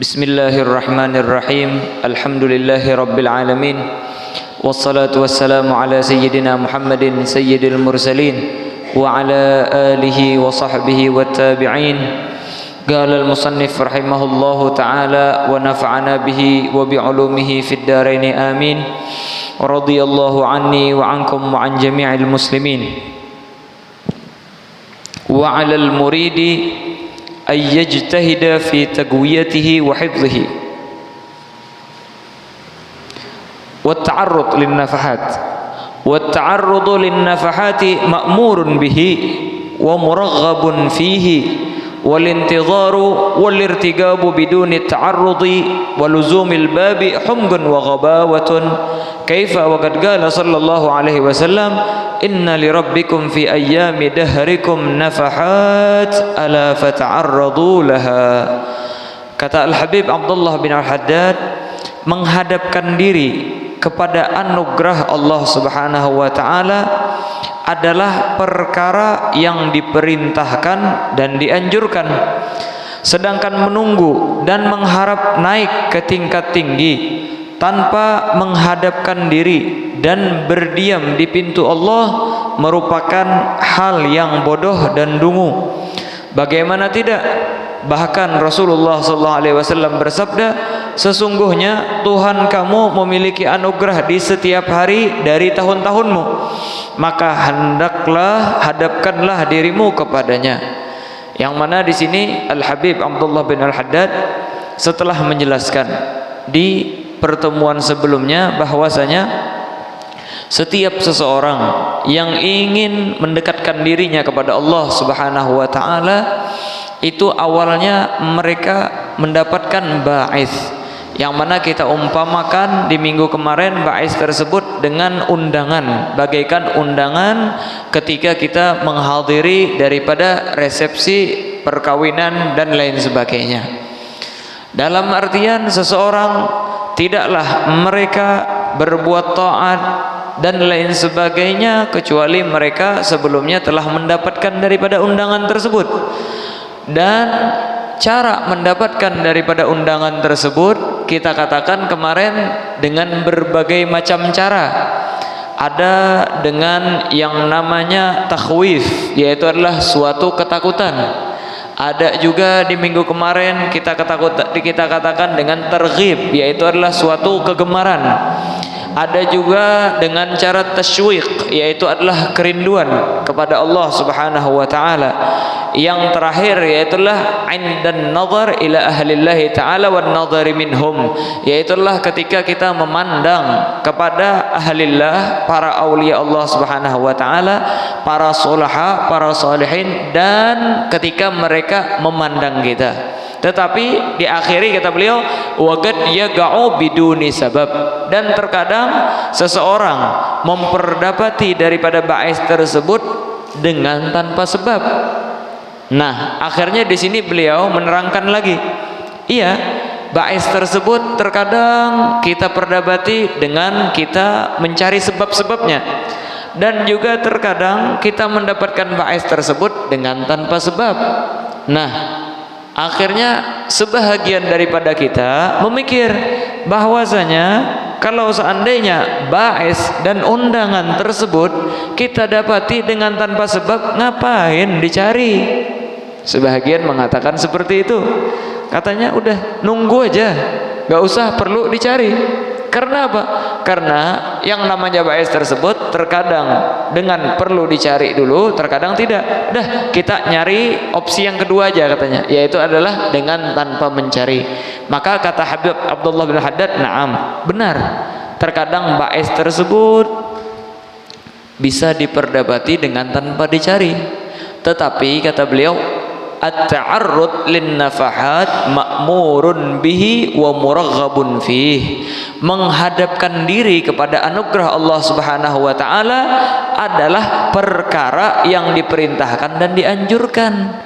Bismillahirrahmanirrahim. Alhamdulillahi rabbil alamin. Wassalatu wassalamu ala sayyidina Muhammadin sayyidil mursalin wa ala alihi wa sahbihi wa tabi'in. Qala al-musannif rahimahullahu ta'ala wa nafa'ana bihi wa bi'ulumihi fid dharain amin. Wa radiyallahu anni wa ankum wa an jami'il muslimin. Wa 'alal muridi أن يجتهد في تقويته وحفظه والتعرض للنفحات مأمور به ومرغب فيه والانتظار والارتقاب بدون التعرض ولزوم الباب حمق وغباوة كيف وقد قال صلى الله عليه وسلم إن لربكم في أيام دهركم نفحات ألا فتعرضوا لها. Kata Al-Habib Abdullah bin Al-Haddad, menghadapkan diri kepada anugerah Allah Subhanahu wa taala adalah perkara yang diperintahkan dan dianjurkan, sedangkan menunggu dan mengharap naik ke tingkat tinggi tanpa menghadapkan diri dan berdiam di pintu Allah merupakan hal yang bodoh dan dungu. Bagaimana tidak? Bahkan Rasulullah SAW bersabda, sesungguhnya Tuhan kamu memiliki anugerah di setiap hari dari tahun-tahunmu, maka hendaklah hadapkanlah dirimu kepadanya. Yang mana di sini Al-Habib Abdullah bin Al-Haddad setelah menjelaskan di pertemuan sebelumnya bahwasanya setiap seseorang yang ingin mendekatkan dirinya kepada Allah Subhanahu wa taala itu awalnya mereka mendapatkan ba'its, yang mana kita umpamakan di minggu kemarin ba'its tersebut dengan undangan, bagaikan undangan ketika kita menghadiri daripada resepsi perkawinan dan lain sebagainya. Dalam artian seseorang tidaklah mereka berbuat taat dan lain sebagainya kecuali mereka sebelumnya telah mendapatkan daripada undangan tersebut. Dan cara mendapatkan daripada undangan tersebut kita katakan kemarin dengan berbagai macam cara. Ada dengan yang namanya takhwif, yaitu adalah suatu ketakutan. Ada juga di minggu kemarin kita katakan dengan targhib, yaitu adalah suatu kegemaran. Ada juga dengan cara tasywiq, yaitu adalah kerinduan kepada Allah Subhanahu wa taala. Yang terakhir yaitulah indan nazar ila ahlillahi ta'ala wan nazari minhum, yaitulah ketika kita memandang kepada ahlillah, para aulia Allah Subhanahu wa taala, para sulaha, para salihin, dan ketika mereka memandang kita. Tetapi diakhiri kata beliau waqad yaqa'u biduni sabab, dan terkadang seseorang memperdapati daripada ba'is tersebut dengan tanpa sebab. Nah, akhirnya di sini beliau menerangkan lagi, iya, ba'is tersebut terkadang kita perdapati dengan kita mencari sebab-sebabnya, dan juga terkadang kita mendapatkan ba'is tersebut dengan tanpa sebab. Nah, akhirnya sebahagian daripada kita memikir bahwasanya kalau seandainya ba'is dan undangan tersebut kita dapati dengan tanpa sebab, ngapain dicari? Sebahagian mengatakan seperti itu, katanya udah nunggu aja, gak usah perlu dicari. Karena apa? Karena yang namanya ba'is tersebut terkadang dengan perlu dicari dulu, terkadang tidak. Dah, kita nyari opsi yang kedua aja katanya, yaitu adalah dengan tanpa mencari. Maka kata Habib Abdullah bin Haddad, na'am, benar. Terkadang ba'is tersebut bisa diperdapati dengan tanpa dicari. Tetapi kata beliau, at-ta'arrud lin nafahat ma'murun bihi wa muraghabun fih. Menghadapkan diri kepada anugerah Allah Subhanahu wa taala adalah perkara yang diperintahkan dan dianjurkan.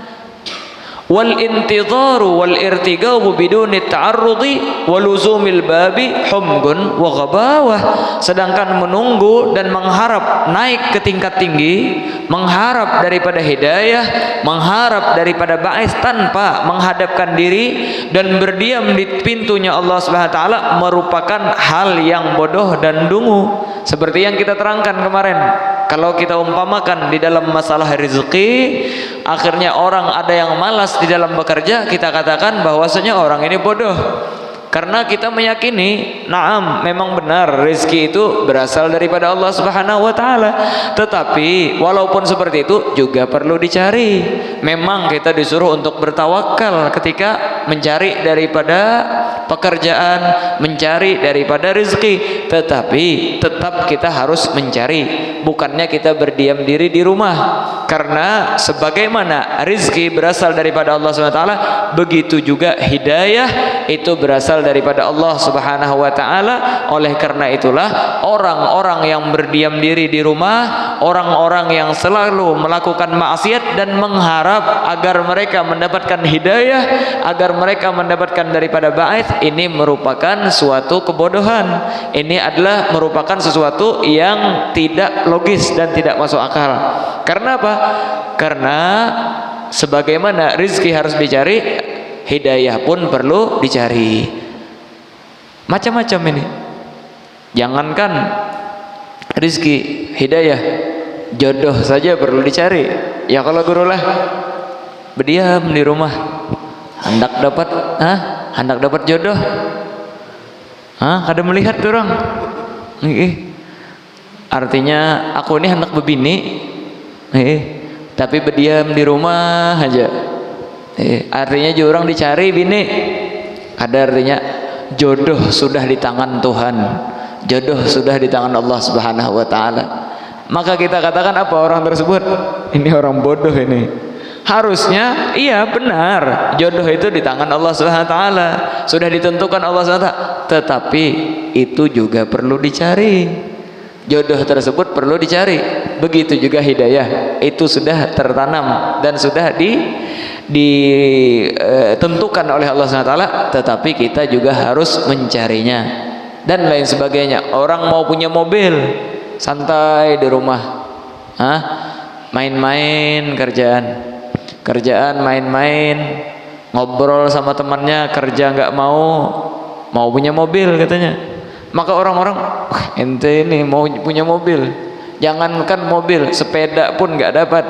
wal intidharu wal irtigabu biduni ta'arrudi wa luzumil babi humgun wa ghabawah. Sedangkan menunggu dan mengharap naik ke tingkat tinggi, mengharap daripada hidayah, mengharap daripada ba'is tanpa menghadapkan diri dan berdiam di pintunya Allah Subhanahu wa taala merupakan hal yang bodoh dan dungu. Seperti yang kita terangkan kemarin, kalau kita umpamakan di dalam masalah rezeki, akhirnya orang ada yang malas di dalam bekerja, kita katakan bahwasanya orang ini bodoh. Karena kita meyakini, naam, memang benar rezeki itu berasal daripada Allah Subhanahu wa taala. Tetapi walaupun seperti itu juga perlu dicari. Memang kita disuruh untuk bertawakal ketika mencari daripada pekerjaan, mencari daripada rezeki, tetapi tetap kita harus mencari. Bukannya kita berdiam diri di rumah. Karena sebagaimana rezeki berasal daripada Allah Subhanahu wa taala, begitu juga hidayah itu berasal daripada Allah Subhanahu wa taala. Oleh karena itulah orang-orang yang berdiam diri di rumah, orang-orang yang selalu melakukan maksiat dan mengharap agar mereka mendapatkan hidayah, agar mereka mendapatkan daripada ba'its, ini merupakan suatu kebodohan. Ini adalah merupakan sesuatu yang tidak logis dan tidak masuk akal. Karena apa? Karena sebagaimana rezeki harus dicari, hidayah pun perlu dicari. Macam-macam ini. Jangankan rezeki, hidayah, jodoh saja perlu dicari. Ya kalau gurulah berdiam di rumah, hendak dapat jodoh. Kada melihat orang. Artinya aku ini hendak bebini, tapi berdiam di rumah aja. Artinya orang dicari bini. Ada artinya jodoh sudah di tangan Tuhan, jodoh sudah di tangan Allah Subhanahu wa taala. Maka kita katakan apa orang tersebut? Ini orang bodoh ini. Harusnya iya benar, jodoh itu di tangan Allah Subhanahu wa taala, sudah ditentukan Allah Subhanahu wa taala, tetapi itu juga perlu dicari. Jodoh tersebut perlu dicari. Begitu juga hidayah, itu sudah tertanam dan sudah ditentukan oleh Allah Subhanahu wa taala, tetapi kita juga harus mencarinya dan lain sebagainya. Orang mau punya mobil, santai di rumah, main-main, kerjaan main-main, ngobrol sama temannya, kerja nggak mau punya mobil katanya. Maka orang-orang, ente ini mau punya mobil, jangankan mobil, sepeda pun nggak dapat.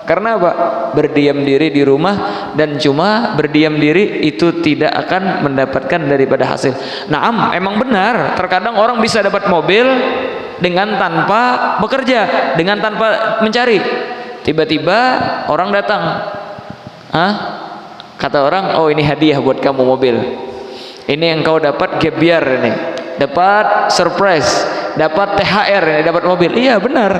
Karena apa? Berdiam diri di rumah, dan cuma berdiam diri itu tidak akan mendapatkan daripada hasil. Naam, emang benar, terkadang orang bisa dapat mobil dengan tanpa bekerja, dengan tanpa mencari. Tiba-tiba orang datang, kata orang, oh ini hadiah buat kamu mobil, ini engkau dapat gebiar ini, dapat surprise, dapat THR ini, dapat mobil. Iya benar,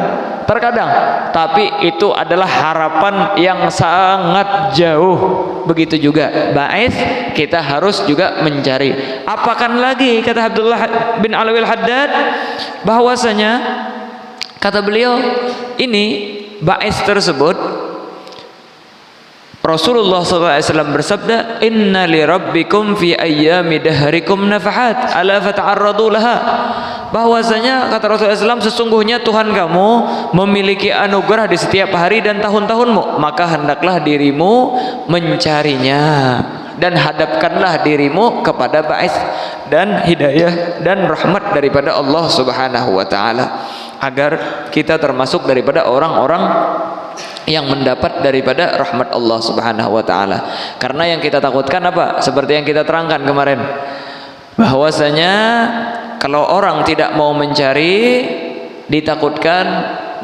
terkadang, tapi itu adalah harapan yang sangat jauh. Begitu juga ba'its, kita harus juga mencari. Apakan lagi, kata Abdullah bin Alwi al-Haddad, bahwasanya kata beliau ini ba'its tersebut, Rasulullah SAW bersabda, inna li rabbikum fi ayyami dahrikum nafahat ala fata'arradu laha. Bahwasanya kata Rasulullah SAW, sesungguhnya Tuhan kamu memiliki anugerah di setiap hari dan tahun-tahunmu, maka hendaklah dirimu mencarinya dan hadapkanlah dirimu kepada ba'its dan hidayah dan rahmat daripada Allah Subhanahu wa taala, agar kita termasuk daripada orang-orang yang mendapat daripada rahmat Allah Subhanahu wa taala. Karena yang kita takutkan apa? Seperti yang kita terangkan kemarin, bahwasanya kalau orang tidak mau mencari, ditakutkan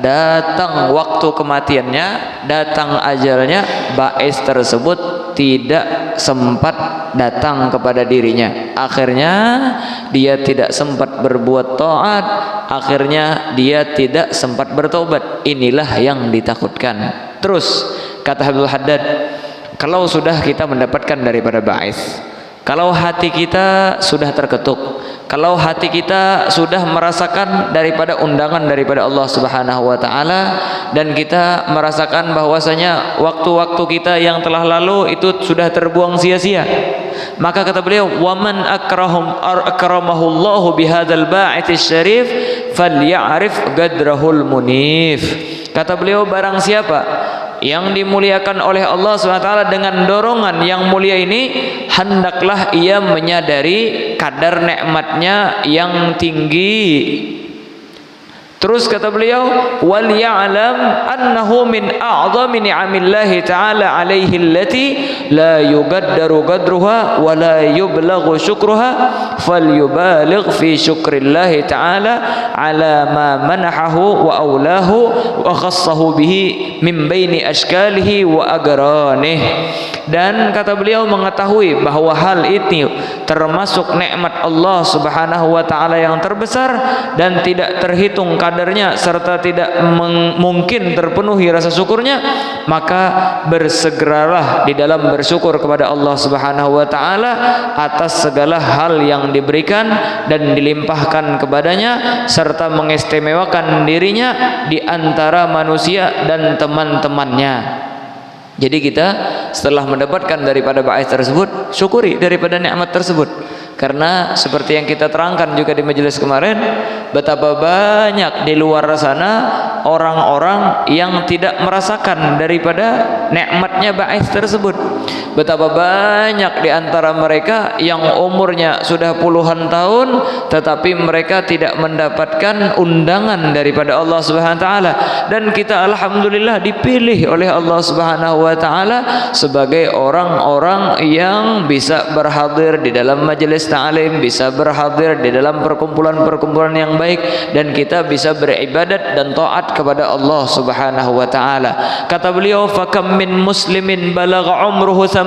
datang waktu kematiannya, datang ajalnya, ba'its tersebut tidak sempat datang kepada dirinya. Akhirnya dia tidak sempat berbuat taat, akhirnya dia tidak sempat bertobat. Inilah yang ditakutkan. Terus kata Abdul Haddad, kalau sudah kita mendapatkan daripada ba'its, Kalau hati kita sudah terketuk, kalau hati kita sudah merasakan daripada undangan daripada Allah Subhanahu wa taala, dan kita merasakan bahwasanya waktu-waktu kita yang telah lalu itu sudah terbuang sia-sia, maka kata beliau, waman akramahullahu bihadzal ba'its syarif falya'rif gadrahul munif. Kata beliau, barang siapa yang dimuliakan oleh Allah SWT dengan dorongan yang mulia ini, hendaklah ia menyadari kadar nikmatnya yang tinggi. Terus kata beliau, wal ya'lam annahu min a'zami ni'amillahi ta'ala alaihi allati la yugaddaru qadruha wa la yublaghu syukruha falyubaligh fi syukrillahi ta'ala ala ma manahahu wa aulahu wa khassahu bihi min baini ashkalihi wa agranih. Dan kata beliau mengetahui bahwa hal itu termasuk nikmat Allah Subhanahu wa taala yang terbesar dan tidak terhitung kadarnya serta tidak mungkin terpenuhi rasa syukurnya, maka bersegeralah di dalam bersyukur kepada Allah Subhanahu wa taala atas segala hal yang diberikan dan dilimpahkan kepadanya, serta mengistimewakan dirinya di antara manusia dan teman-temannya. Jadi kita setelah mendapatkan daripada ba'its tersebut, syukuri daripada nikmat tersebut. Karena seperti yang kita terangkan juga di majelis kemarin, betapa banyak di luar sana orang-orang yang tidak merasakan daripada nikmatnya ba'its tersebut. Betapa banyak di antara mereka yang umurnya sudah puluhan tahun tetapi mereka tidak mendapatkan undangan daripada Allah Subhanahu wa taala, dan kita alhamdulillah dipilih oleh Allah Subhanahu wa taala sebagai orang-orang yang bisa berhadir di dalam majelis ta'lim, bisa berhadir di dalam perkumpulan-perkumpulan yang baik, dan kita bisa beribadat dan taat kepada Allah Subhanahu wa taala. Kata beliau, fakam min muslimin balagha umruhu 80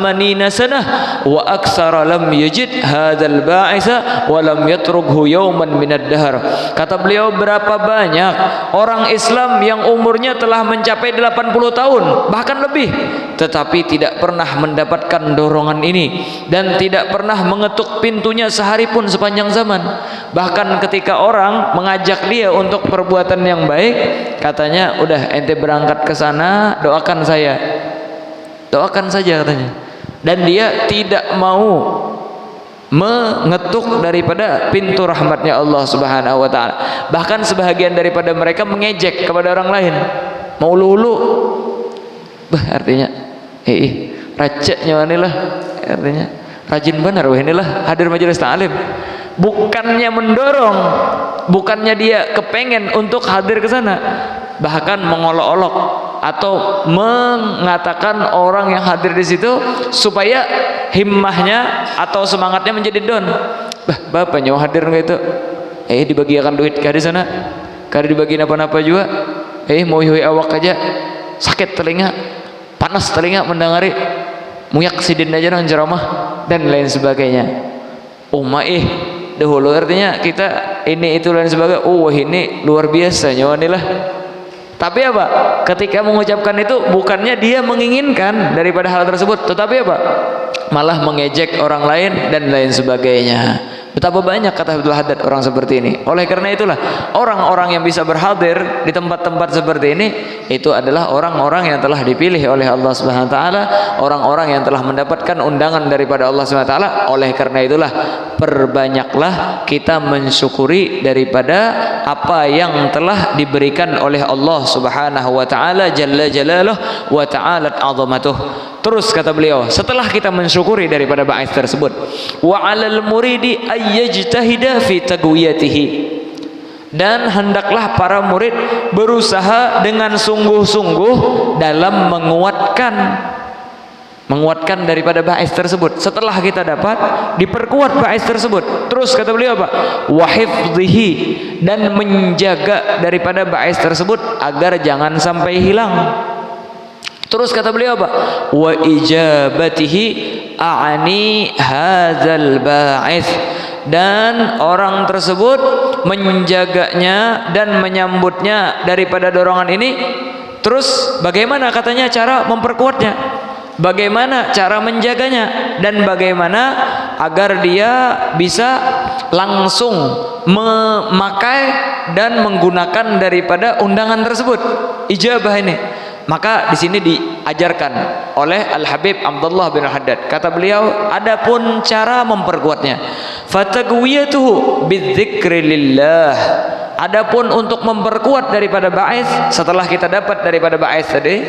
sanah wa aktsara lam yajid hadzal ba'isa wa lam yatrukhu yawman minad dahr. Kata beliau, berapa banyak orang Islam yang umurnya telah mencapai 80 tahun bahkan lebih, tetapi tidak pernah mendapatkan dorongan ini dan tidak pernah mengetuk pintunya sehari pun sepanjang zaman. Bahkan ketika orang mengajak dia untuk perbuatan yang baik, katanya, udah ente berangkat ke sana, doakan saya, doakan saja katanya. Dan dia tidak mau mengetuk daripada pintu rahmatnya Allah Subhanahu wa taala. Bahkan sebahagian daripada mereka mengejek kepada orang lain, mau lulu, artinya rajanya inilah, artinya rajin benar wah inilah hadir majelis ta'lim. Bukannya mendorong, bukannya dia kepengen untuk hadir ke sana, bahkan mengolok-olok atau mengatakan orang yang hadir di situ supaya himmahnya atau semangatnya menjadi down. Bapak nyawa hadir nggak itu? Dibagikan duit kah di sana? Kah dibagiin apa-apa juga? Mau hui awak aja, sakit telinga, panas telinga mendengari, muyak sidin aja dengan ceramah dan lain sebagainya. Dahulu artinya kita ini itu lain sebagainya. Ini luar biasa nyawa inilah. Tapi apa? Ketika mengucapkan itu bukannya dia menginginkan daripada hal tersebut, tetapi apa? Malah mengejek orang lain dan lain sebagainya. Betapa banyak kata Abdul Haddad orang seperti ini. Oleh karena itulah orang-orang yang bisa berhadir di tempat-tempat seperti ini itu adalah orang-orang yang telah dipilih oleh Allah Subhanahu wa taala, orang-orang yang telah mendapatkan undangan daripada Allah Subhanahu wa taala. Oleh karena itulah perbanyaklah kita mensyukuri daripada apa yang telah diberikan oleh Allah Subhanahu wa taala jalla jalaluhu wa ta'alat 'azamatuh. Terus kata beliau, setelah kita mensyukuri daripada ba'its tersebut, wa 'alal muridi ayyajtahida fi taqwiyatihi, dan hendaklah para murid berusaha dengan sungguh-sungguh dalam menguatkan daripada ba'its tersebut. Setelah kita dapat, diperkuat ba'its tersebut. Terus kata beliau apa? Wa hifdhihi, dan menjaga daripada ba'its tersebut agar jangan sampai hilang. Terus kata beliau apa? Wa ijabatihi a'ani hadzal ba'its, dan orang tersebut menjaganya dan menyambutnya daripada dorongan ini. Terus bagaimana katanya cara memperkuatnya? Bagaimana cara menjaganya? Dan bagaimana agar dia bisa langsung memakai dan menggunakan daripada undangan tersebut. Ijabah ini. Maka di sini diajarkan oleh Al-Habib Abdullah bin Haddad. Kata beliau, adapun cara memperkuatnya, fataqwiyatuhu bidzikri lillah. Adapun untuk memperkuat daripada ba'its, setelah kita dapat daripada ba'its tadi,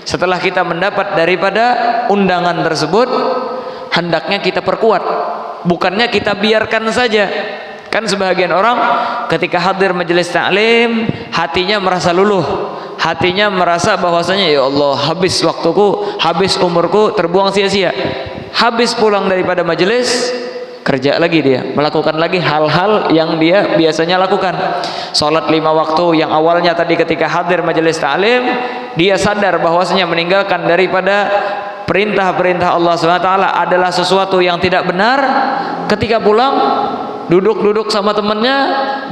setelah kita mendapat daripada undangan tersebut, hendaknya kita perkuat. Bukannya kita biarkan saja. Kan sebagian orang ketika hadir majelis ta'lim, hatinya merasa luluh, hatinya merasa bahwasanya ya Allah, habis waktuku, habis umurku terbuang sia-sia. Habis pulang daripada majelis, kerja lagi dia, melakukan lagi hal-hal yang dia biasanya lakukan. Salat 5 waktu yang awalnya tadi ketika hadir majelis ta'lim, dia sadar bahwasanya meninggalkan daripada perintah-perintah Allah SWT adalah sesuatu yang tidak benar. Ketika pulang, duduk-duduk sama temannya,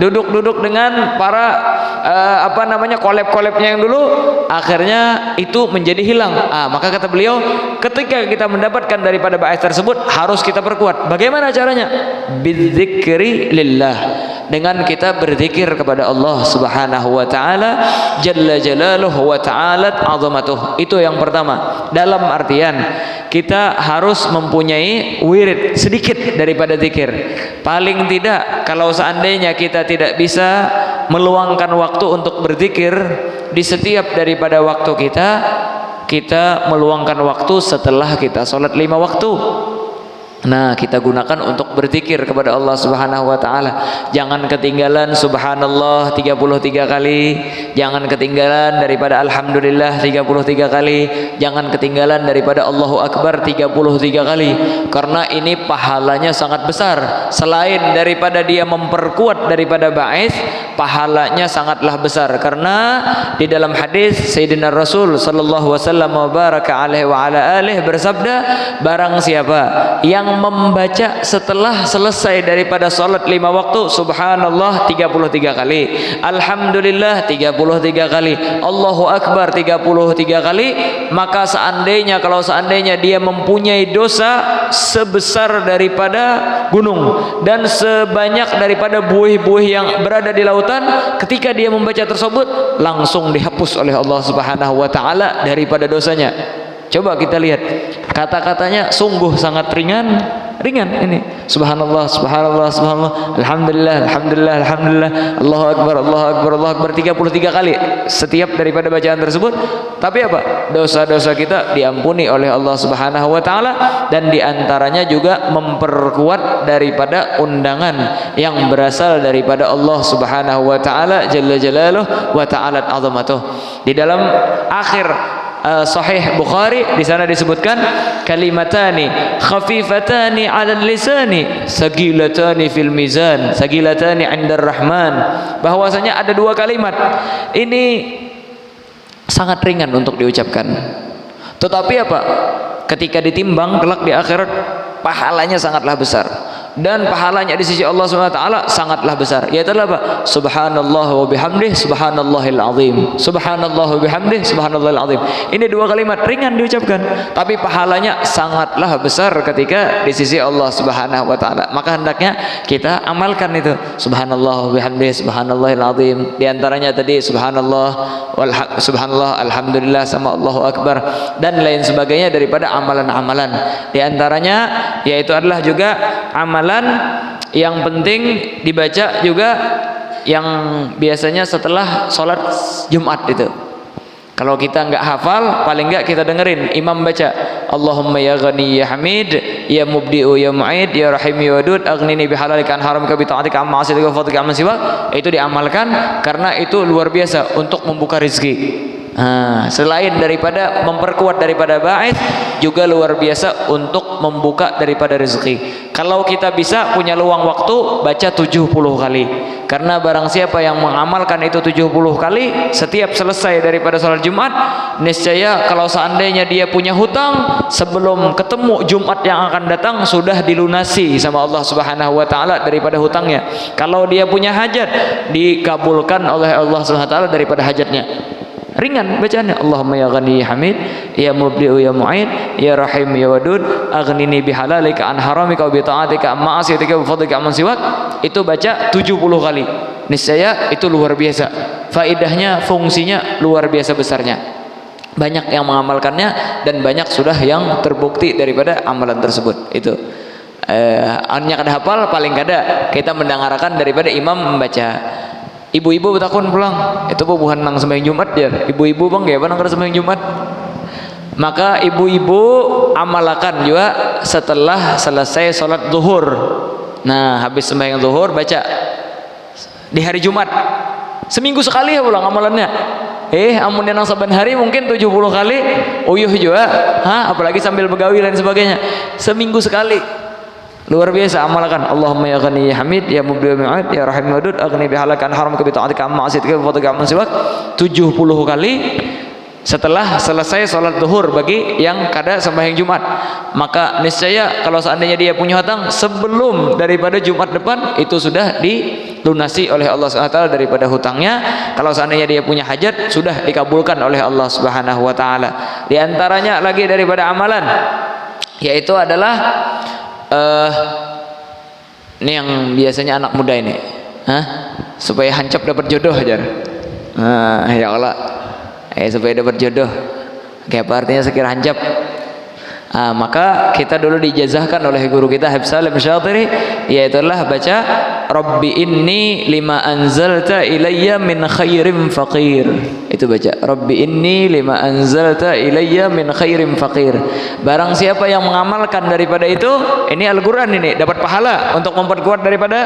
duduk-duduk dengan para kolab-kolabnya yang dulu, akhirnya itu menjadi hilang. Maka kata beliau, ketika kita mendapatkan daripada ba'its tersebut, harus kita perkuat. Bagaimana caranya? Bidzikri lillah, dengan kita berzikir kepada Allah Subhanahu wa taala, jalla jalaluhu wa ta'alat 'azamatuh. Itu yang pertama. Dalam artian kita harus mempunyai wirid sedikit daripada zikir. Paling tidak, kalau seandainya kita tidak bisa meluangkan waktu untuk berzikir di setiap daripada waktu kita meluangkan waktu setelah kita sholat 5 waktu. Nah, kita gunakan untuk berzikir kepada Allah Subhanahu wa taala. Jangan ketinggalan subhanallah 33 kali, jangan ketinggalan daripada alhamdulillah 33 kali, jangan ketinggalan daripada Allahu akbar 33 kali. Karena ini pahalanya sangat besar. Selain daripada dia memperkuat daripada ba'its, pahalanya sangatlah besar. Karena di dalam hadis Sayyidina Rasul sallallahu wasallam wa baraka alaihi wa ala alihi bersabda, barang siapa yang membaca setelah selesai daripada salat 5 waktu subhanallah 33 kali, alhamdulillah 33 kali, Allahu akbar 33 kali, maka kalau seandainya dia mempunyai dosa sebesar daripada gunung dan sebanyak daripada buih-buih yang berada di lautan, ketika dia membaca tersebut langsung dihapus oleh Allah Subhanahu wa taala daripada dosanya. Coba kita lihat, kata-katanya sungguh sangat ringan ini. Subhanallah, subhanallah, subhanallah, alhamdulillah, alhamdulillah, alhamdulillah, Allahu akbar, Allahu akbar, Allahu akbar 33 kali setiap daripada bacaan tersebut. Tapi apa? Dosa-dosa kita diampuni oleh Allah Subhanahu wa taala, dan diantaranya juga memperkuat daripada undangan yang berasal daripada Allah Subhanahu wa taala jalla jalaluhu wa ta'alat 'azamatuh. Di dalam akhir Sahih Bukhari di sana disebutkan kalimatani khafifatani 'alal lisani sagilatani fil mizan sagilatani 'indar rahman, bahwasanya ada 2 kalimat ini sangat ringan untuk diucapkan, tetapi apa? Ketika ditimbang kelak di akhirat pahalanya sangatlah besar, dan pahalanya di sisi Allah Subhanahu wa taala sangatlah besar, yaitu apa? Subhanallah wa bihamdih subhanallahil azim, subhanallah wa bihamdih subhanallahil azim. Ini 2 kalimat ringan diucapkan, tapi pahalanya sangatlah besar ketika di sisi Allah Subhanahu wa taala. Maka hendaknya kita amalkan itu, subhanallah wa bihamdih subhanallahil azim. Di antaranya tadi subhanallah alhamdulillah sama Allahu akbar dan lain sebagainya daripada amalan-amalan. Di antaranya yaitu adalah juga amalan yang penting dibaca juga yang biasanya setelah sholat Jumat itu. Kalau kita nggak hafal, paling nggak kita dengerin imam baca Allahumma ya ghani ya hamid ya mubdi'u ya mu'id ya rahim ya wadud aghnini bihalalika an haramika bi ta'atika amma asyatika wa fadlika amma siwak. Itu diamalkan karena itu luar biasa untuk membuka rezeki. Selain daripada memperkuat daripada ba'its, juga luar biasa untuk membuka daripada rezeki. Kalau kita bisa punya luang waktu, baca 70 kali. Karena barang siapa yang mengamalkan itu 70 kali setiap selesai daripada sholat Jumat, niscaya kalau seandainya dia punya hutang, sebelum ketemu Jumat yang akan datang sudah dilunasi sama Allah Subhanahu wa taala daripada hutangnya. Kalau dia punya hajat, dikabulkan oleh Allah Subhanahu wa taala daripada hajatnya. ringan bacaannya. Allahumma ya Ghani ya Hamid, ya Mubdi'u ya Mu'id, ya Rahim ya Wadud, aghnini bihalalika an haramika wa bi ta'atika an ma'asiyatika wa fadlika amman siwak. Itu baca 70 kali. Niscaya itu luar biasa. Faidahnya, fungsinya luar biasa besarnya. Banyak yang mengamalkannya dan banyak sudah yang terbukti daripada amalan tersebut. Itu hanya kada hafal paling kada kita mendengarkan daripada imam membaca. Ibu-ibu betakun pulang, itu bukan nang sembahyang Jumat ya. Ibu-ibu bang ya, nang kada sembahyang Jumat. Maka ibu-ibu amalkan juga setelah selesai sholat zuhur. Nah, habis sembahyang zuhur baca di hari Jumat. Seminggu sekali ya pulang amalannya. Amun yang saban hari mungkin 70 kali. Uyuh juga, apalagi sambil begawi dan sebagainya. Seminggu sekali. Luar biasa amalkan. Allahumma ya Ghani ya Hamid, ya Mubdi'u ya Mu'id, ya Rahim Wadud, aghni bihalaka an haramika bi ta'atika amma asitika wa fadlika amman siwak. 70 kali setelah selesai sholat zuhur bagi yang kada sembahyang Jumat. Maka niscaya kalau seandainya dia punya hutang sebelum daripada Jumat depan itu sudah dilunasi oleh Allah SWT daripada hutangnya. Kalau seandainya dia punya hajat sudah dikabulkan oleh Allah Subhanahu wa taala. Di antaranya lagi daripada amalan yaitu adalah ini yang biasanya anak muda ini, supaya hancap dapat jodoh aja. Ya Allah, supaya dapat jodoh. Kayak apa artinya sekira hancap? Maka kita dulu dijazahkan oleh guru kita Habib Salim Syatiri, yaitulah baca Rabbi inni lima anzalta ilayya min khairim faqir. Itu baca Rabbi inni lima anzalta ilayya min khairim faqir. Barang siapa yang mengamalkan daripada itu, ini Al-Qur'an ini dapat pahala untuk memperkuat daripada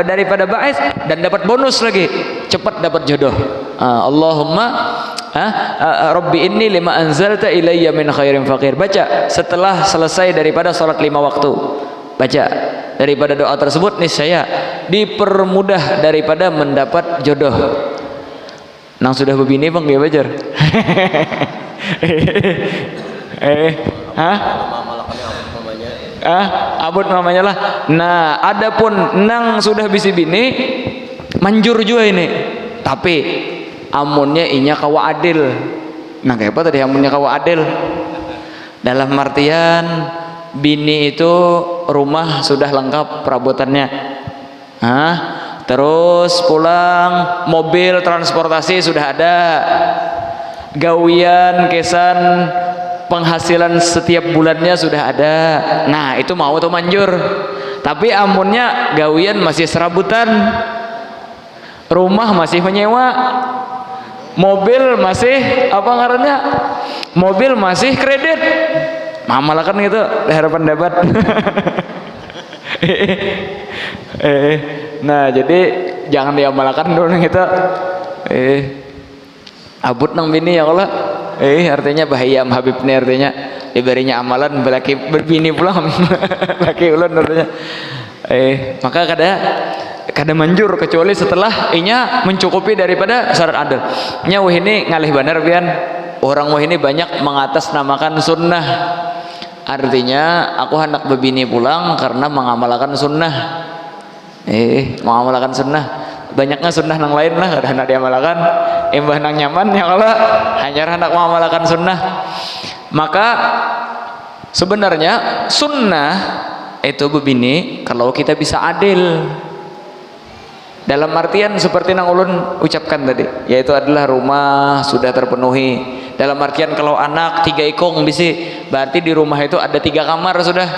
daripada ba'is dan dapat bonus lagi, cepat dapat jodoh. Allahumma Rabbi inni lima anzalta ilayya min khairin faqir. Baca setelah selesai daripada salat 5 waktu. Baca daripada doa tersebut niscaya dipermudah daripada mendapat jodoh. Nang sudah begini bang dia bajar. Abut namanya lah. Nah, adapun nang sudah bisi bini manjur juga ini. Tapi amunnya inya kawa adil. Nah kayak apa tadi amunnya kawa adil? Dalam artian bini itu rumah sudah lengkap perabotannya. Terus pulang mobil transportasi sudah ada. Gawian kesan penghasilan setiap bulannya sudah ada. Nah itu mau tuh manjur. Tapi amunnya gawian masih serabutan, rumah masih menyewa, mobil masih apa ngarannya, mobil masih kredit, malah kan gitu harapan dapat. Nah jadi jangan diamalkan dulu gitu. Abut nang bini ya kalau artinya bahaya Habib nih, artinya diberinya amalan berlaki berbini pula laki ulun artinya. Maka kada manjur kecuali setelah inya mencukupi daripada syarat adil. Nya wah ini ngalih bener pian. Orang wah ini banyak mengatasnamakan sunnah. Artinya aku hendak berbini pulang karena mengamalkan sunnah. Mengamalkan sunnah. Banyaknya sunnah nang lain lah kada hendak diamalkan. Embah nang nyaman ya kalau hanya hendak mengamalkan sunnah. Maka sebenarnya sunnah itu berbini kalau kita bisa adil. Dalam artian seperti yang ulun ucapkan tadi, yaitu adalah rumah sudah terpenuhi. Dalam artian kalau anak 3 ikong bisi, berarti di rumah itu ada 3 kamar sudah.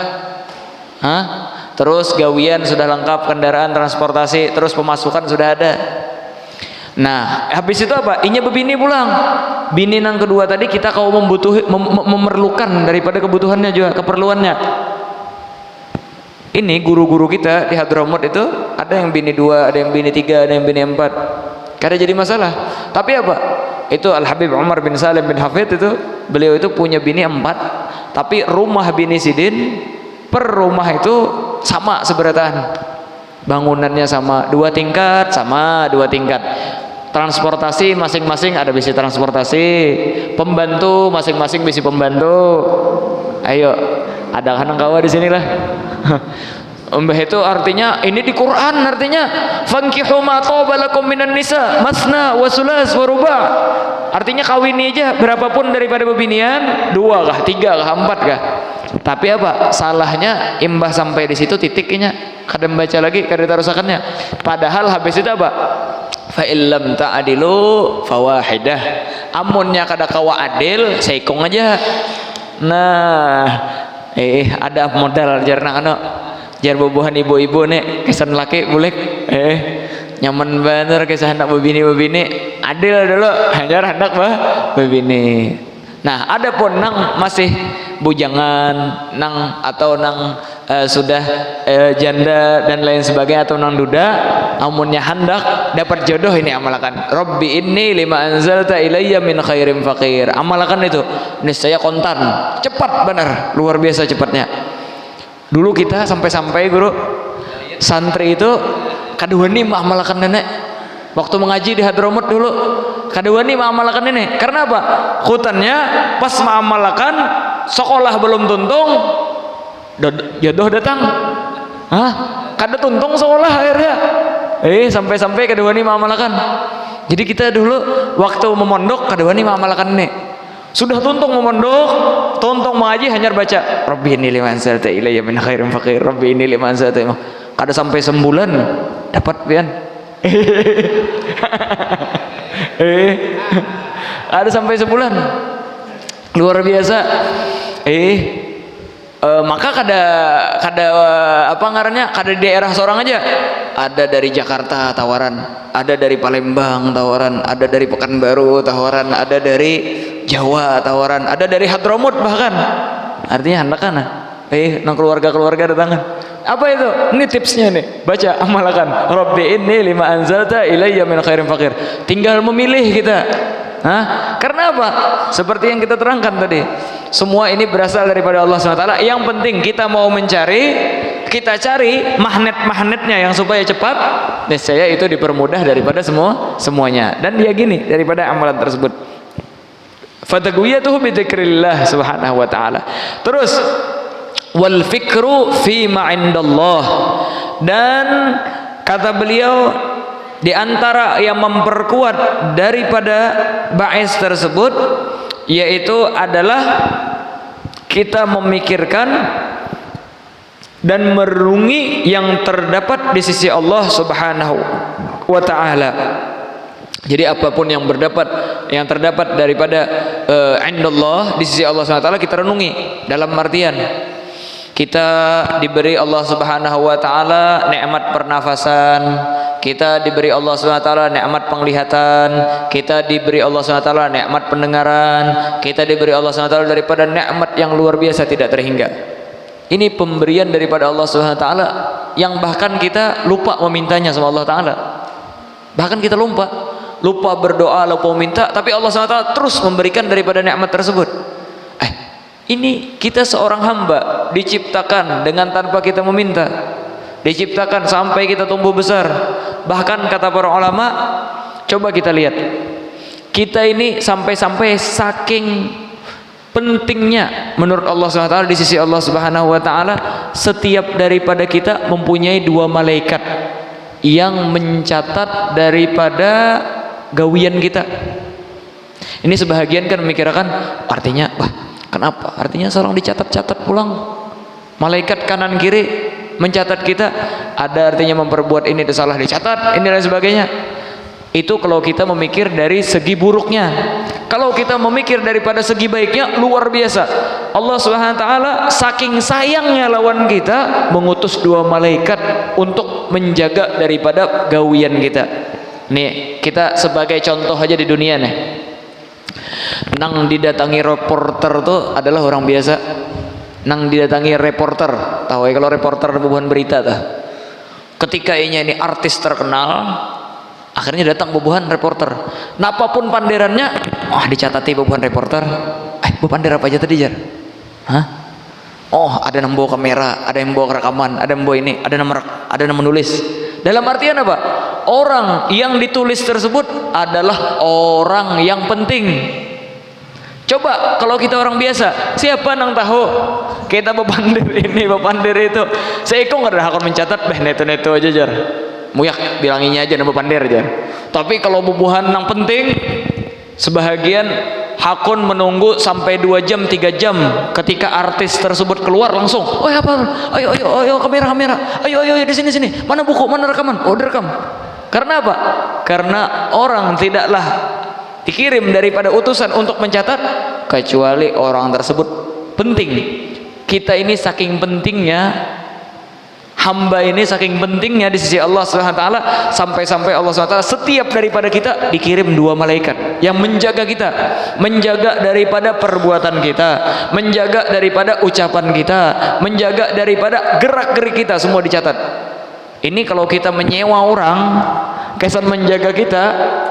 Terus gawian sudah lengkap, kendaraan transportasi, terus pemasukan sudah ada. Nah, habis itu apa? Inya berbini pulang. Bini yang kedua tadi kita kau memerlukan daripada kebutuhannya juga, keperluannya. Ini guru-guru kita di Hadramaut itu ada yang bini 2, ada yang bini 3, ada yang bini 4. Kada jadi masalah. Tapi apa? Itu Al Habib Umar bin Salim bin Hafid itu, beliau itu punya bini 4, tapi rumah bini Sidin per rumah itu sama seberatan. Bangunannya sama, 2 tingkat, sama 2 tingkat. Transportasi masing-masing ada bisi transportasi, pembantu masing-masing bisi pembantu. Ayo, ada kanang kawa di sini lah. Mbah itu artinya ini di Quran, artinya fankihu ma taba lakum minan nisa masna wa sulas wa ruba. Artinya kawini aja berapapun daripada bebinian, 2 kah, 3 kah, 4 kah. Tapi apa? Salahnya imbah sampai di situ titiknya. Kadang baca lagi kada tarusakannya. Padahal habis itu apa? Fa illam ta'dilu fawahidah. Amunnya kada kawa adil, seikong aja. Nah, ada modal jarna kana. Jar bobohan ibu-ibu nek kesan laki bulek nyaman bener kisah anak bebini adil dulu hajar anak bebini. Nah ada pun nang masih bujangan nang atau nang sudah janda dan lain sebagainya atau nang duda, amunnya hendak dapat jodoh ini amalkan Rabbi inni lima anzalta ilayya min khairim faqir. Amalkan itu niscaya kontan cepat benar, luar biasa cepatnya. Dulu kita sampai-sampai guru santri itu kaduani mengamalkan nenek waktu mengaji di Hadramut dulu, kaduani mengamalkan nenek. Karena apa? Hutannya pas mengamalkan sekolah belum tuntung jodoh datang. Hah? Kada tuntung sekolah akhirnya. Sampai-sampai kaduani mengamalkan. Jadi kita dulu waktu memondok kaduani mengamalkan nenek. Sudah tuntung memondok, tuntung mengaji hanya baca Rabbi inni liman anzalta ilayya min khairin faqir, Rabbi inni liman anzalta. Kada sampai sebulan dapat pian. Ada sampai sebulan. Luar biasa. Maka kada apa ngarannya? Kada di daerah seorang aja. Ada dari Jakarta tawaran, ada dari Palembang tawaran, ada dari Pekanbaru tawaran, ada dari Jawa tawaran, ada dari Hadramut bahkan. Artinya hendakan nang keluarga-keluarga datangan. Apa itu? Ini tipsnya nih. Baca, amalkan. Rabbi inni lima anzalta ilayya min khairin faqir. Tinggal memilih kita. Karena apa? Seperti yang kita terangkan tadi. Semua ini berasal daripada Allah SWT. Yang penting kita mau mencari, kita cari magnet-magnetnya yang supaya cepat. Niscaya itu dipermudah daripada semuanya. Dan dia gini daripada amalan tersebut. Fatagwiyatuhu bidzikrillah subhanahu wa ta'ala. Terus wal fikru fi ma indallah. Dan kata beliau di antara yang memperkuat daripada ba'is tersebut yaitu adalah kita memikirkan dan merenungi yang terdapat di sisi Allah subhanahu wa ta'ala. Jadi apapun yang terdapat daripada indallah di sisi Allah SWT kita renungi. Dalam artian kita diberi Allah Subhanahu wa taala nikmat pernafasan, kita diberi Allah Subhanahu wa taala nikmat penglihatan, kita diberi Allah Subhanahu wa taala nikmat pendengaran, kita diberi Allah Subhanahu wa taala daripada nikmat yang luar biasa tidak terhingga. Ini pemberian daripada Allah Subhanahu wa taala yang bahkan kita lupa memintanya sama Allah taala. Bahkan kita lupa berdoa, lupa meminta, tapi Allah Subhanahu wa taala terus memberikan daripada nikmat tersebut. Ini kita seorang hamba diciptakan dengan tanpa kita meminta, diciptakan sampai kita tumbuh besar. Bahkan kata para ulama, coba kita lihat, kita ini sampai-sampai saking pentingnya menurut Allah SWT di sisi Allah Subhanahu wa taala, setiap daripada kita mempunyai 2 malaikat yang mencatat daripada gawian kita. Ini sebahagian kan memikirkan artinya, kenapa? Artinya seorang dicatat-catat pulang. Malaikat kanan kiri mencatat kita. Ada artinya memperbuat ini salah dicatat, ini dan sebagainya. Itu kalau kita memikir dari segi buruknya. Kalau kita memikir daripada segi baiknya, luar biasa. Allah Subhanahu wa taala saking sayangnya lawan kita mengutus 2 malaikat untuk menjaga daripada gawian kita. Nih, kita sebagai contoh aja di dunia nih. Nang didatangi reporter tuh adalah orang biasa. Nang didatangi reporter, tahu ya kalau reporter bubuhan berita tuh. Ketika ini artis terkenal, akhirnya datang bubuhan reporter. Napapun panderannya, dicatati bubuhan reporter. Bu pander apa aja tadi Jar? Ada yang bawa kamera, ada yang bawa rekaman, ada yang bawa ini, ada yang menulis. Dalam artian apa? Orang yang ditulis tersebut adalah orang yang penting. Coba kalau kita orang biasa, siapa nang tahu kita bepandir ini, bepandir itu. Seiko nggak ada hakon mencatat, neto aja jar. Muyak bilanginya aja nama bepandir aja. Tapi kalau bubuhan nang penting, sebahagian hakun menunggu sampai 2 jam 3 jam ketika artis tersebut keluar langsung. Oh ya apa? Ayo kamera. Ayo di sini. Mana buku? Mana rekaman? Oh direkam. Karena apa? Karena orang tidaklah dikirim daripada utusan untuk mencatat kecuali orang tersebut penting. Kita ini saking pentingnya, hamba ini saking pentingnya di sisi Allah Subhanahu wa taala, sampai-sampai Allah Subhanahu wa taala setiap daripada kita dikirim 2 malaikat yang menjaga kita, menjaga daripada perbuatan kita, menjaga daripada ucapan kita, menjaga daripada gerak-gerik kita, semua dicatat. Ini kalau kita menyewa orang kesan menjaga kita,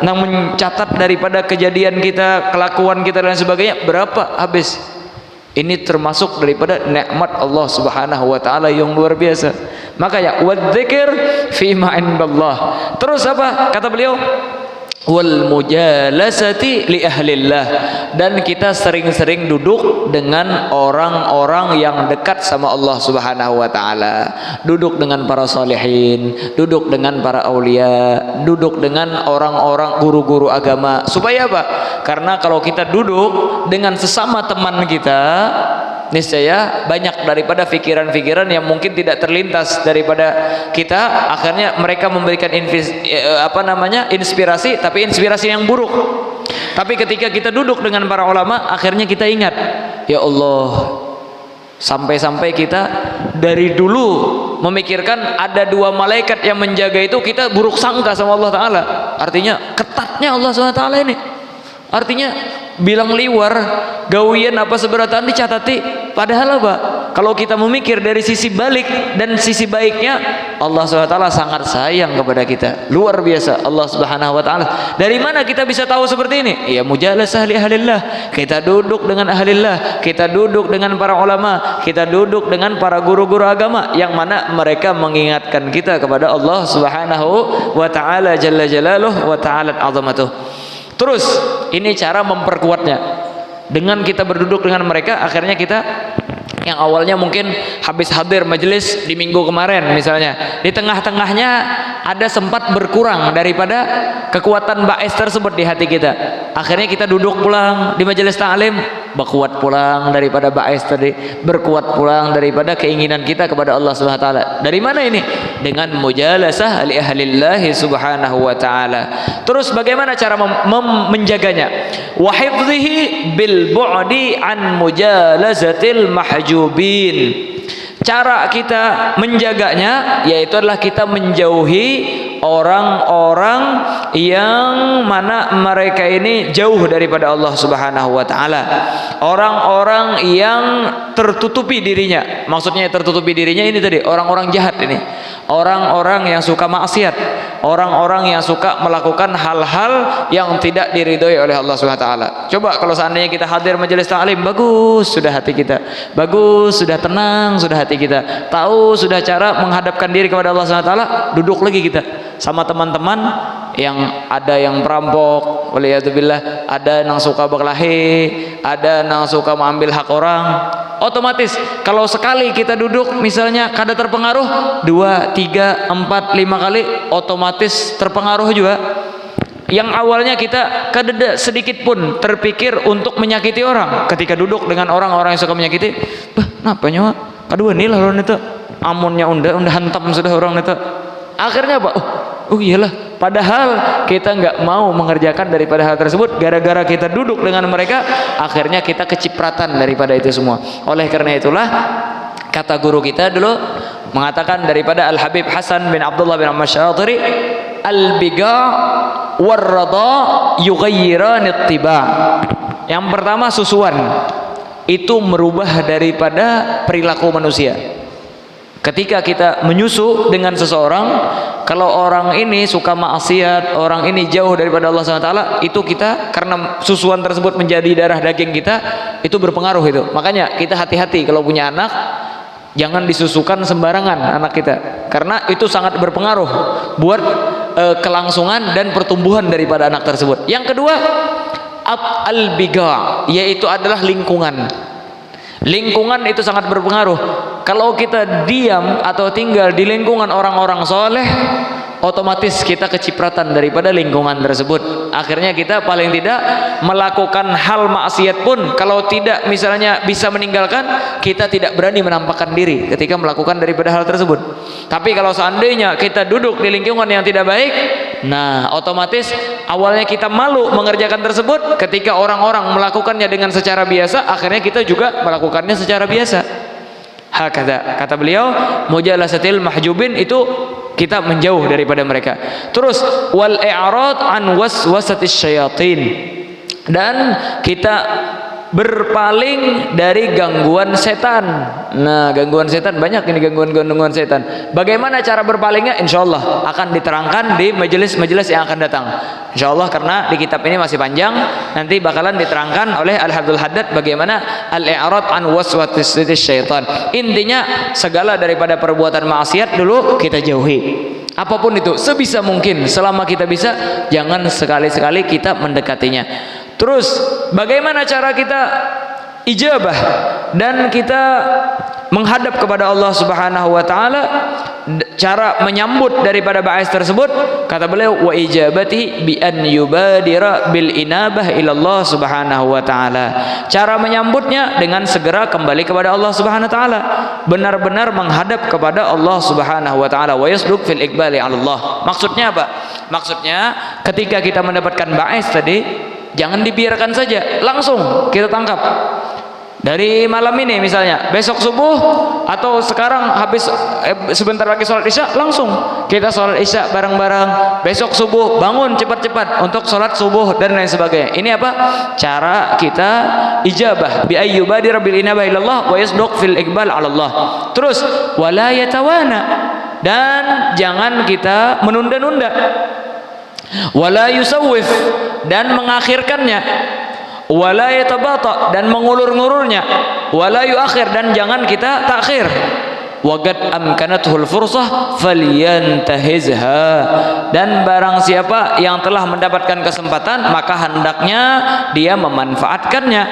nang mencatat daripada kejadian kita, kelakuan kita dan sebagainya, berapa habis? Ini termasuk daripada nikmat Allah Subhanahu wa taala yang luar biasa. Maka ya wadzikir fi ma indallah. Terus apa kata beliau? Wal mujalasati li ahlillah, dan kita sering-sering duduk dengan orang-orang yang dekat sama Allah Subhanahu wa taala. Duduk dengan para salihin, duduk dengan para aulia, duduk dengan orang-orang guru-guru agama. Supaya apa? Karena kalau kita duduk dengan sesama teman kita, niscaya banyak daripada pikiran-pikiran yang mungkin tidak terlintas daripada kita, akhirnya mereka memberikan inspirasi, tapi inspirasi yang buruk. Tapi ketika kita duduk dengan para ulama, akhirnya kita ingat, ya Allah, sampai-sampai kita dari dulu memikirkan ada 2 malaikat yang menjaga itu, kita buruk sangka sama Allah Ta'ala. Artinya ketatnya Allah SWT ini. Artinya bilang liwar gawian apa seberatan dicatati. Padahal apa? Kalau kita memikir dari sisi balik dan sisi baiknya, Allah SWT sangat sayang kepada kita, luar biasa Allah Subhanahu wa taala. Dari mana kita bisa tahu seperti ini? Ya mujalasah li ahlillah. Kita duduk dengan ahlillah, kita duduk dengan para ulama, kita duduk dengan para guru-guru agama yang mana mereka mengingatkan kita kepada Allah Subhanahu wa taala jalla jalaluhu wa ta'ala azamatuh. Terus ini cara memperkuatnya. Dengan kita berduduk dengan mereka, akhirnya kita yang awalnya mungkin habis hadir majelis di minggu kemarin misalnya, di tengah-tengahnya ada sempat berkurang daripada kekuatan ba'is tersebut di hati kita. Akhirnya kita duduk pulang di majelis ta'lim, berkuat pulang daripada ba'is tadi, berkuat pulang daripada keinginan kita kepada Allah Subhanahu wa taala. Dari mana ini? Dengan mujalasah li ahlillahi subhanahu wa ta'ala. Terus bagaimana cara menjaganya? Wa hifdhihi bil bu'di an mujalazatil mahjubin. Cara kita menjaganya yaitu adalah kita menjauhi orang-orang yang mana mereka ini jauh daripada Allah Subhanahu wa taala. Orang-orang yang tertutupi dirinya. Maksudnya tertutupi dirinya ini tadi orang-orang jahat ini. Orang-orang yang suka maksiat, orang-orang yang suka melakukan hal-hal yang tidak diridhoi oleh Allah Subhanahu wa taala. Coba kalau seandainya kita hadir majelis ta'lim, bagus sudah hati kita, bagus sudah tenang sudah hati kita, tahu sudah cara menghadapkan diri kepada Allah Subhanahu wa taala, duduk lagi kita sama teman-teman yang ada yang perampok, waliyadzubillah, ada yang suka berkelahi, ada yang suka mengambil hak orang. Otomatis kalau sekali kita duduk misalnya kada terpengaruh 2, 3, 4, 5 kali, otomatis terpengaruh juga. Yang awalnya kita kada sedikit pun terpikir untuk menyakiti orang, ketika duduk dengan orang-orang yang suka menyakiti, bah napa nyawa kadua nih lah orang itu amunnya unda hantam sudah orang itu. Akhirnya apa? Oh iyalah, padahal kita nggak mau mengerjakan daripada hal tersebut, gara-gara kita duduk dengan mereka, akhirnya kita kecipratan daripada itu semua. Oleh karena itulah kata guru kita dulu mengatakan daripada Al Habib Hasan bin Abdullah bin Ahmad Syatiri, al-biga war-rada yughayyiran ittiba. Yang pertama, susuan itu merubah daripada perilaku manusia. Ketika kita menyusu dengan seseorang, kalau orang ini suka maksiat, orang ini jauh daripada Allah SWT, itu kita karena susuan tersebut menjadi darah daging kita, itu berpengaruh itu. Makanya kita hati-hati kalau punya anak, jangan disusukan sembarangan anak kita, karena itu sangat berpengaruh buat kelangsungan dan pertumbuhan daripada anak tersebut. Yang kedua, al-biga', yaitu adalah lingkungan. Lingkungan itu sangat berpengaruh. Kalau kita diam atau tinggal di lingkungan orang-orang soleh, otomatis kita kecipratan daripada lingkungan tersebut. Akhirnya kita paling tidak melakukan hal maksiat pun, kalau tidak misalnya bisa meninggalkan, kita tidak berani menampakkan diri ketika melakukan daripada hal tersebut. Tapi kalau seandainya kita duduk di lingkungan yang tidak baik, nah otomatis awalnya kita malu mengerjakan tersebut, ketika orang-orang melakukannya dengan secara biasa, akhirnya kita juga melakukannya secara biasa. Hakadha, kata beliau, mujalasatil mahjubin, itu kita menjauh daripada mereka. Terus wal i'rad an waswasatis syayatin, dan kita berpaling dari gangguan setan. Nah, gangguan setan banyak ini, gangguan setan. Bagaimana cara berpalingnya? Insyaallah akan diterangkan di majelis-majelis yang akan datang. Insyaallah, karena di kitab ini masih panjang, nanti bakalan diterangkan oleh Al-Habdul Haddad bagaimana al-i'rad an waswasis syaitan. Intinya segala daripada perbuatan maksiat dulu kita jauhi. Apapun itu, sebisa mungkin, selama kita bisa, jangan sekali-sekali kita mendekatinya. Terus bagaimana cara kita ijabah dan kita menghadap kepada Allah Subhanahu wa taala, cara menyambut daripada ba'is tersebut? Kata beliau, wa ijabati bi an yubadira bil inabah ila Allah Subhanahu wa taala. Cara menyambutnya dengan segera kembali kepada Allah Subhanahu wa taala, benar-benar menghadap kepada Allah Subhanahu wa taala, wa yasduq fil iqbali ala Allah. Maksudnya apa? Maksudnya ketika kita mendapatkan ba'is tadi, jangan dibiarkan saja, langsung kita tangkap. Dari malam ini misalnya, besok subuh atau sekarang habis sebentar lagi sholat isya, langsung kita sholat isya bareng-bareng. Besok subuh bangun cepat-cepat untuk sholat subuh dan lain sebagainya. Ini apa? Cara kita ijabah bi ayyubadira bil inabah ilallah wa yasduq fil iqbal ala Allah. Terus wala yatawana, dan jangan kita menunda-nunda. Wala yusawwif, dan mengakhirkannya. Wala yatabata, dan mengulur-ngulurnya. Wala yuakhir, dan jangan kita takhir. Waqad amkanathul fursah falyantahizha, dan barang siapa yang telah mendapatkan kesempatan, maka hendaknya dia memanfaatkannya.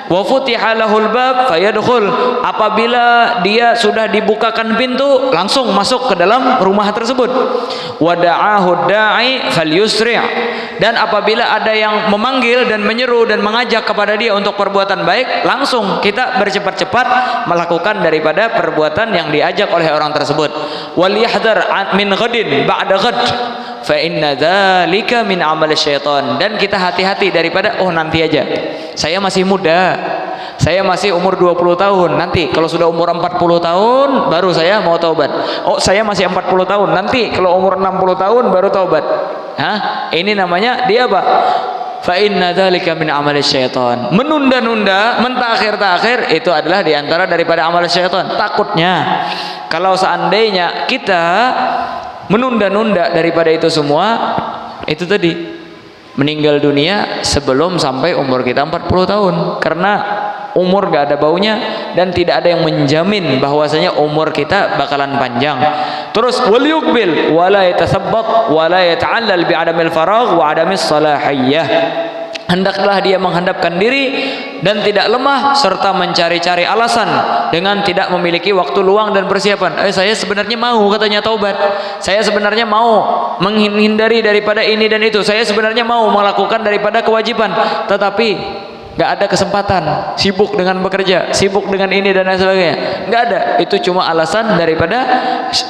Wa futiha lahul bab fayadkhul, apabila dia sudah dibukakan pintu, langsung masuk ke dalam rumah tersebut. Wa da'ahu da'i falyusri', dan apabila ada yang memanggil dan menyeru dan mengajak kepada dia untuk perbuatan baik, langsung kita bercepat-cepat melakukan daripada perbuatan yang diajak oleh orang tersebut. Wal yahdhar min ghadin ba'da ghad fa inna dzalika min amal syaitan, dan kita hati-hati daripada nanti aja, saya masih muda, saya masih umur 20 tahun, nanti kalau sudah umur 40 tahun baru saya mau taubat. Saya masih 40 tahun, nanti kalau umur 60 tahun baru taubat. Ini namanya dia apa? Fa inna dzalika min amali syaitan. Menunda-nunda, mentakhir-takhir, itu adalah diantara daripada amal syaitan. Takutnya kalau seandainya kita menunda-nunda daripada itu semua, itu tadi meninggal dunia sebelum sampai umur kita 40 tahun, karena umur gak ada baunya dan tidak ada yang menjamin bahwasanya umur kita bakalan panjang. Terus wal yuqbil wala yatasabbat wala yata'allal bi adamil faragh wa adamis salahiyah, hendaklah dia menghadapkan diri dan tidak lemah serta mencari-cari alasan dengan tidak memiliki waktu luang dan persiapan. Saya sebenarnya mau, katanya taubat, saya sebenarnya mau menghindari daripada ini dan itu, saya sebenarnya mau melakukan daripada kewajiban, tetapi nggak ada kesempatan, sibuk dengan bekerja, sibuk dengan ini dan lain sebagainya. Nggak ada, itu cuma alasan daripada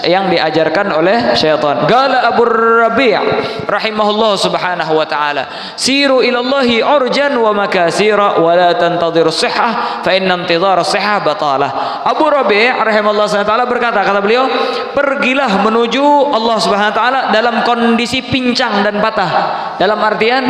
yang diajarkan oleh syaitan. Qala Abu Rabi' rahimahullah subhanahu wa ta'ala, siru ilallahi urjan wa makasira wa la tantadhiru sihhah fa inna intidhara sihhah batalah. Abu Rabi' rahimahullah subhanahu wa ta'ala berkata, kata beliau, pergilah menuju Allah subhanahu wa ta'ala dalam kondisi pincang dan patah, dalam artian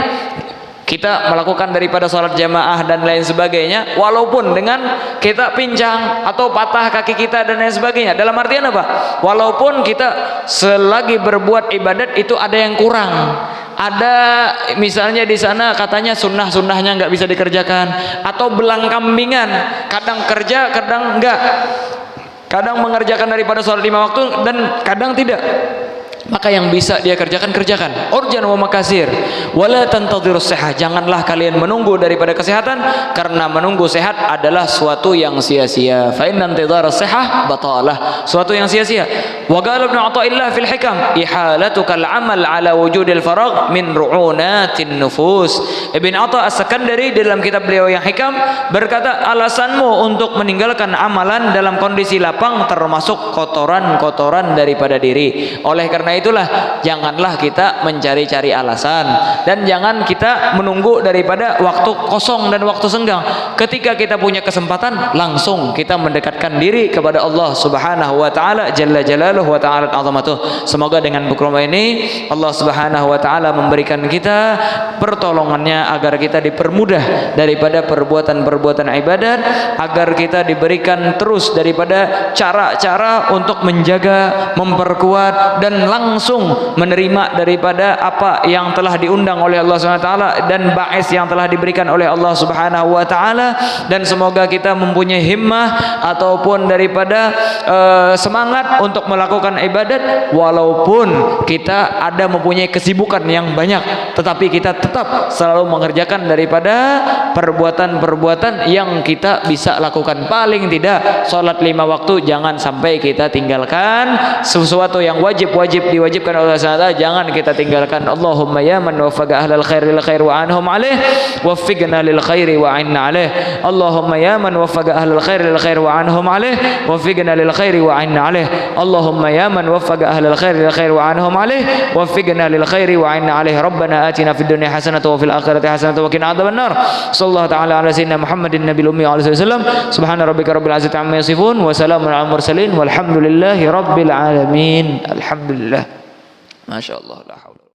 kita melakukan daripada sholat jamaah dan lain sebagainya walaupun dengan kita pincang atau patah kaki kita dan lain sebagainya. Dalam artian apa? Walaupun kita selagi berbuat ibadat itu ada yang kurang, ada misalnya di sana katanya sunnah-sunnahnya nggak bisa dikerjakan, atau belang kambingan, kadang kerja kadang enggak, kadang mengerjakan daripada sholat 5 waktu dan kadang tidak. maka yang bisa dia kerjakan, kerjakan. Urjan wa makasir. Wala tantadhirus sihah. Janganlah kalian menunggu daripada kesehatan, karena menunggu sehat adalah suatu yang sia-sia. Fa inna intidharus sihah batalah. Suatu yang sia-sia. Wa qala Ibnu Athaillah fil Hikam, ihalatukal amal ala wujudil faragh min ru'unatin nufus. Ibn Atha As-Sakandari dalam kitab beliau yang Hikam berkata, alasanmu untuk meninggalkan amalan dalam kondisi lapang termasuk kotoran-kotoran daripada diri. Oleh karena itulah janganlah kita mencari-cari alasan, dan jangan kita menunggu daripada waktu kosong dan waktu senggang. Ketika kita punya kesempatan, langsung kita mendekatkan diri kepada Allah Subhanahu wa taala jalla jalaluhu wa ta'ala azamatuh. Semoga dengan bukrama ini Allah Subhanahu wa taala memberikan kita pertolongannya agar kita dipermudah daripada perbuatan-perbuatan ibadat, agar kita diberikan terus daripada cara-cara untuk menjaga, memperkuat, dan langsung menerima daripada apa yang telah diundang oleh Allah Subhanahu wa taala dan ba'is yang telah diberikan oleh Allah Subhanahu wa taala. Dan semoga kita mempunyai himmah ataupun daripada semangat untuk melakukan ibadat, walaupun kita ada mempunyai kesibukan yang banyak, tetapi kita tetap selalu mengerjakan daripada perbuatan-perbuatan yang kita bisa lakukan. Paling tidak salat 5 waktu jangan sampai kita tinggalkan. Sesuatu yang wajib diwajibkan oleh Allah Subhanahu wa taala jangan kita tinggalkan. Allahumma ya man waffaqa ahlal khairi lil khair wa anhum alaih waffiqna lil khairi wa anna alaih. Allahumma ya man waffaqa ahlal khairi lil khair wa anhum alaih waffiqna lil khairi wa anna alaih. Allahumma ya man waffaqa ahlal khairi lil khair wa anhum alaih waffiqna lil khairi wa anna alaih. Rabbana atina fid dunya hasanatan wa fil akhirati hasanatan wa qina adzabannar. Sallallahu ta'ala ala sayyidina Muhammadin nabiyil ummi wa alihi wasallam. Subhana rabbika rabbil izzati amma yasifun wa salamun alal mursalin walhamdulillahi rabbil alamin. Alhamdulillah. Masya Allah.